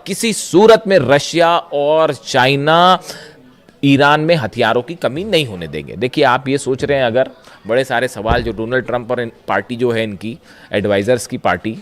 किसी सूरत में रशिया और चाइना ईरान में हथियारों की कमी नहीं होने देंगे। देखिए, आप ये सोच रहे हैं, अगर बड़े सारे सवाल जो डोनाल्ड ट्रंप और पार्टी जो है इनकी एडवाइजर्स की पार्टी,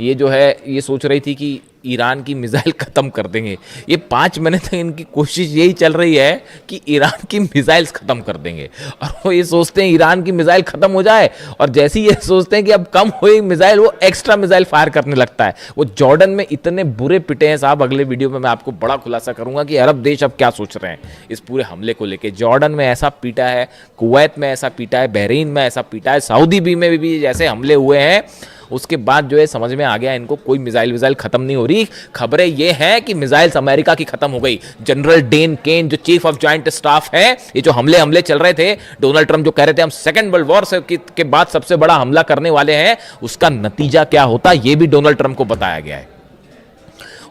ये जो है ये सोच रही थी कि ईरान की मिसाइल ख़त्म कर देंगे। ये 5 महीने तक इनकी कोशिश यही चल रही है कि ईरान की मिसाइल्स ख़त्म कर देंगे, और वो ये सोचते हैं ईरान की मिसाइल ख़त्म हो जाए, और जैसे ही ये सोचते हैं कि अब कम हुई मिसाइल, वो एक्स्ट्रा मिसाइल फायर करने लगता है। वो जॉर्डन में इतने बुरे पिटे हैं साहब, अगले वीडियो में मैं आपको बड़ा खुलासा करूंगा कि अरब देश अब क्या सोच रहे हैं इस पूरे हमले को लेकर। जॉर्डन में ऐसा पीटा है, कुवैत में ऐसा पीटा है, बहरीन में ऐसा पीटा है, सऊदी में भी जैसे हमले हुए हैं, उसके बाद जो है समझ में आ गया इनको कोई मिसाइल विसाइल खत्म नहीं हो रही। खबरें ये हैं कि मिसाइल्स अमेरिका की खत्म हो गई। जनरल डेन केन जो चीफ ऑफ जॉइंट स्टाफ है, ये जो हमले चल रहे थे, डोनाल्ड ट्रंप जो कह रहे थे हम सेकंड वर्ल्ड वॉर के बाद सबसे बड़ा हमला करने वाले हैं, उसका नतीजा क्या होता ये भी डोनाल्ड ट्रंप को बताया गया है।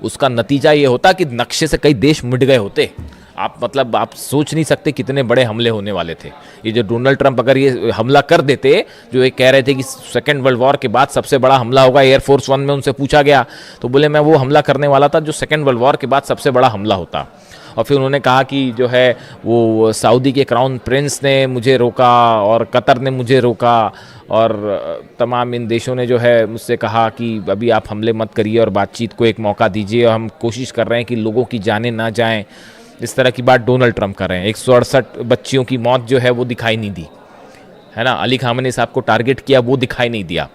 उसका नतीजा ये होता कि नक्शे से कई देश मिट गए होते। आप सोच नहीं सकते कितने बड़े हमले होने वाले थे। ये जो डोनाल्ड ट्रंप अगर ये हमला कर देते, जो ये कह रहे थे कि सेकेंड वर्ल्ड वॉर के बाद सबसे बड़ा हमला होगा, एयरफोर्स 1 में उनसे पूछा गया तो बोले मैं वो हमला करने वाला था जो सेकेंड वर्ल्ड वॉर के बाद सबसे बड़ा हमला होता। और फिर उन्होंने कहा कि जो है वो सऊदी के क्राउन प्रिंस ने मुझे रोका और कतर ने मुझे रोका, और तमाम इन देशों ने जो है मुझसे कहा कि अभी आप हमले मत करिए और बातचीत को एक मौका दीजिए, और हम कोशिश कर रहे हैं कि लोगों की जानें ना जाएं। इस तरह की बात डोनाल्ड ट्रंप कर रहे हैं। 168 बच्चियों की मौत जो है वो दिखाई नहीं दी, है ना। अली खामनी साहब को टारगेट किया, वो दिखाई नहीं दिया।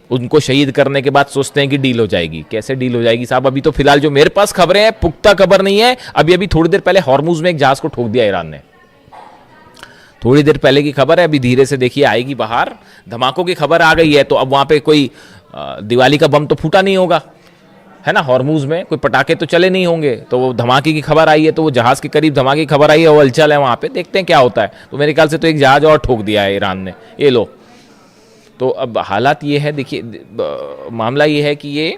उनको शहीद करने के बाद सोचते हैं कि डील हो जाएगी। कैसे डील हो जाएगी साहब? अभी तो फिलहाल जो मेरे पास खबरें हैं, पुख्ता खबर नहीं है। अभी थोड़ी देर पहले हॉर्मुज में एक जहाज को ठोक दिया ईरान ने, थोड़ी देर पहले की खबर है। अभी धीरे से देखिए आएगी बाहर। धमाकों की खबर आ गई है, तो अब वहां पे कोई दिवाली का बम तो फूटा नहीं होगा, है ना। हॉर्मुज में कोई पटाखे तो चले नहीं होंगे, तो वो धमाके की खबर आई है, तो वो जहाज के करीब धमाके की खबर आई है, वो हलचल है वहां पे, देखते हैं क्या होता है। तो मेरे ख्याल से तो एक जहाज और ठोक दिया है ईरान ने, ये लो। तो अब हालात ये है, देखिए मामला ये है कि ये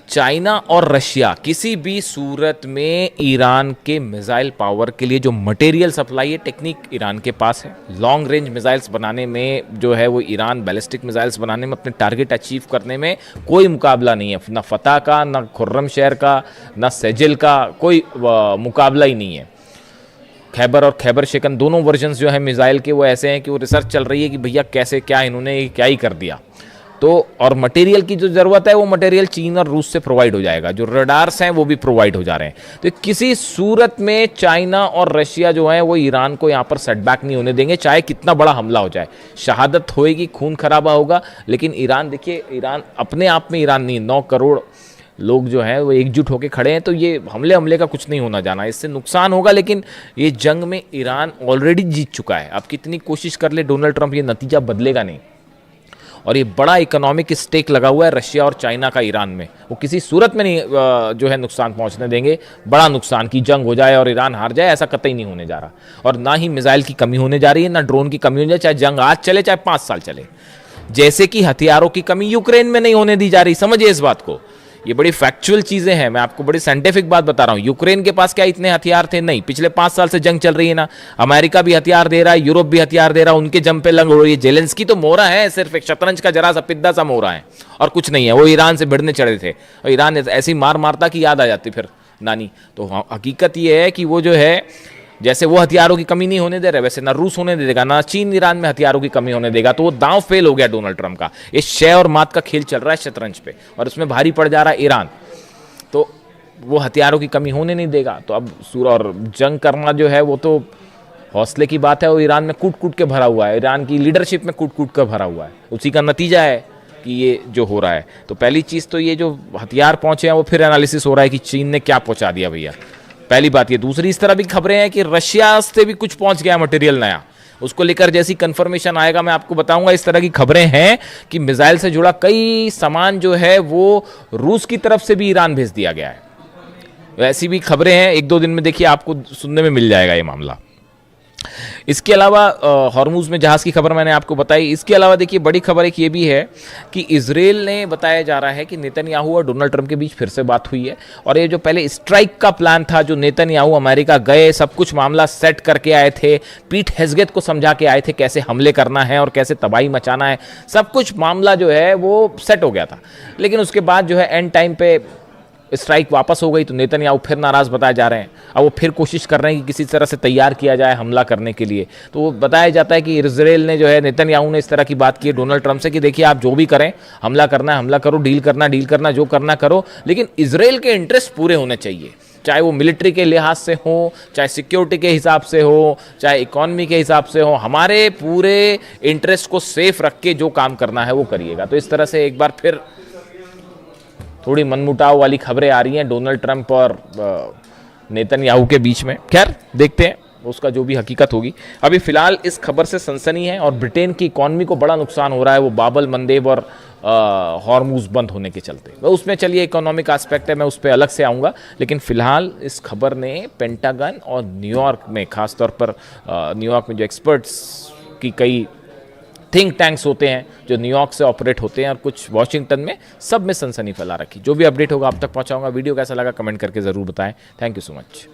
चाइना और रशिया किसी भी सूरत में ईरान के मिसाइल पावर के लिए जो मटेरियल सप्लाई है, टेक्निक ईरान के पास है। लॉन्ग रेंज मिसाइल्स बनाने में जो है वो ईरान बैलिस्टिक मिसाइल्स बनाने में, अपने टारगेट अचीव करने में कोई मुकाबला नहीं है। ना फतह का, ना खुर्रमशहर का, ना सेजिल का, कोई मुकाबला ही नहीं है। खैबर और खैबर शिकन दोनों वर्जन्स जो है मिसाइल के, वो ऐसे हैं कि वो रिसर्च चल रही है कि भैया कैसे क्या इन्होंने क्या ही कर दिया। तो और मटेरियल की जो ज़रूरत है वो मटेरियल चीन और रूस से प्रोवाइड हो जाएगा, जो रडार्स हैं वो भी प्रोवाइड हो जा रहे हैं। तो किसी सूरत में चाइना और रशिया जो है वो ईरान को यहाँ पर सेटबैक नहीं होने देंगे, चाहे कितना बड़ा हमला हो जाए। शहादत होएगी, खून खराबा होगा, लेकिन ईरान, देखिए ईरान अपने आप में, ईरान नहीं, 9 करोड़ लोग जो हैं वो एकजुट होकर खड़े हैं। तो ये हमले का कुछ नहीं होना जाना, इससे नुकसान होगा, लेकिन ये जंग में ईरान ऑलरेडी जीत चुका है। अब कितनी कोशिश कर ले डोनाल्ड ट्रंप, ये नतीजा बदलेगा नहीं। और ये बड़ा इकोनॉमिक स्टेक लगा हुआ है रशिया और चाइना का ईरान में, वो किसी सूरत में नहीं जो है नुकसान पहुंचने देंगे। बड़ा नुकसान की जंग हो जाए और ईरान हार जाए, ऐसा कतई नहीं होने जा रहा। और ना ही मिसाइल की कमी होने जा रही है, ना ड्रोन की कमी होने जा रही, चाहे जंग आज चले चाहे 5 साल चले। जैसे कि हथियारों की कमी यूक्रेन में नहीं होने दी जा रही, समझिए इस बात को। ये बड़ी फैक्चुअल चीजें हैं, मैं आपको बड़ी साइंटिफिक बात बता रहा हूं। यूक्रेन के पास क्या इतने हथियार थे? नहीं। पिछले 5 साल से जंग चल रही है ना, अमेरिका भी हथियार दे रहा है, यूरोप भी हथियार दे रहा है, उनके जम पे लंग हो रही है। जेलेंस्की तो मोहरा है, सिर्फ एक शतरंज का जरा सा पिद्दा सा मोहरा है, और कुछ नहीं है। वो ईरान से भिड़ने चढ़े थे, और ईरान ऐसी मार मारता कि याद आ जाती फिर नानी। तो हकीकत ये है कि वो जो है, जैसे वो हथियारों की कमी नहीं होने दे रहे, वैसे ना रूस होने देगा, ना चीन ईरान में हथियारों की कमी होने देगा। तो वो दांव फेल हो गया डोनाल्ड ट्रंप का। ये शय और मात का खेल चल रहा है शतरंज पे, और उसमें भारी पड़ जा रहा है ईरान। तो वो हथियारों की कमी होने नहीं देगा। तो अब और जंग करना जो है वो तो हौसले की बात है, वो ईरान में कूट कूट के भरा हुआ है, ईरान की लीडरशिप में कूट कूट कर भरा हुआ है। उसी का नतीजा है कि ये जो हो रहा है। तो पहली चीज़ तो ये जो हथियार पहुंचे हैं वो फिर एनालिसिस हो रहा है कि चीन ने क्या पहुंचा दिया भैया, पहली बात ये। दूसरी, इस तरह भी खबरें हैं कि रशिया से भी कुछ पहुंच गया मटेरियल नया, उसको लेकर जैसी कंफर्मेशन आएगा मैं आपको बताऊंगा। इस तरह की खबरें हैं कि मिसाइल से जुड़ा कई सामान जो है वो रूस की तरफ से भी ईरान भेज दिया गया है। ऐसी भी खबरें हैं, 1-2 दिन में देखिए आपको सुनने में मिल जाएगा ये मामला। इसके अलावा हॉर्मुज में जहाज़ की खबर मैंने आपको बताई। इसके अलावा देखिए बड़ी खबर एक ये भी है कि इजराइल ने बताया जा रहा है कि नेतन्याहू और डोनाल्ड ट्रंप के बीच फिर से बात हुई है, और ये जो पहले स्ट्राइक का प्लान था, जो नेतन्याहू अमेरिका गए, सब कुछ मामला सेट करके आए थे, पीट हेग्सेथ को समझा के आए थे कैसे हमले करना है और कैसे तबाही मचाना है, सब कुछ मामला जो है वो सेट हो गया था। लेकिन उसके बाद जो है एंड टाइम पे स्ट्राइक वापस हो गई, तो नेतन्याहू फिर नाराज बताए जा रहे हैं। अब वो फिर कोशिश कर रहे हैं कि किसी तरह से तैयार किया जाए हमला करने के लिए। तो वो बताया जाता है कि इजराइल ने जो है, नेतन्याहू ने इस तरह की बात की है डोनाल्ड ट्रंप से कि देखिए आप जो भी करें, हमला करना है हमला करो, डील करना जो करना करो, लेकिन इजराइल के इंटरेस्ट पूरे होने चाहिए, चाहे वो मिलिट्री के लिहाज से हो, चाहे सिक्योरिटी के हिसाब से हो, चाहे इकॉनमी के हिसाब से हो, हमारे पूरे इंटरेस्ट को सेफ रख के जो काम करना है वो करिएगा। तो इस तरह से एक बार फिर थोड़ी मनमुटाव वाली खबरें आ रही हैं डोनाल्ड ट्रंप और नेतन्याहू के बीच में। खैर देखते हैं उसका जो भी हकीकत होगी। अभी फिलहाल इस खबर से सनसनी है और ब्रिटेन की इकॉनमी को बड़ा नुकसान हो रहा है, वो बाबल मंदेब और हॉर्मुज बंद होने के चलते। वह उसमें चलिए इकोनॉमिक एस्पेक्ट है, मैं उस पर अलग से आऊँगा, लेकिन फिलहाल इस खबर ने पेंटागन और न्यूयॉर्क में, खासतौर पर न्यूयॉर्क में जो एक्सपर्ट्स की कई थिंक टैंक्स होते हैं जो न्यूयॉर्क से ऑपरेट होते हैं और कुछ वॉशिंगटन में, सब में सनसनी फैला रखी। जो भी अपडेट होगा आप तक पहुंचाऊंगा। वीडियो कैसा लगा कमेंट करके ज़रूर बताएं। Thank you so much.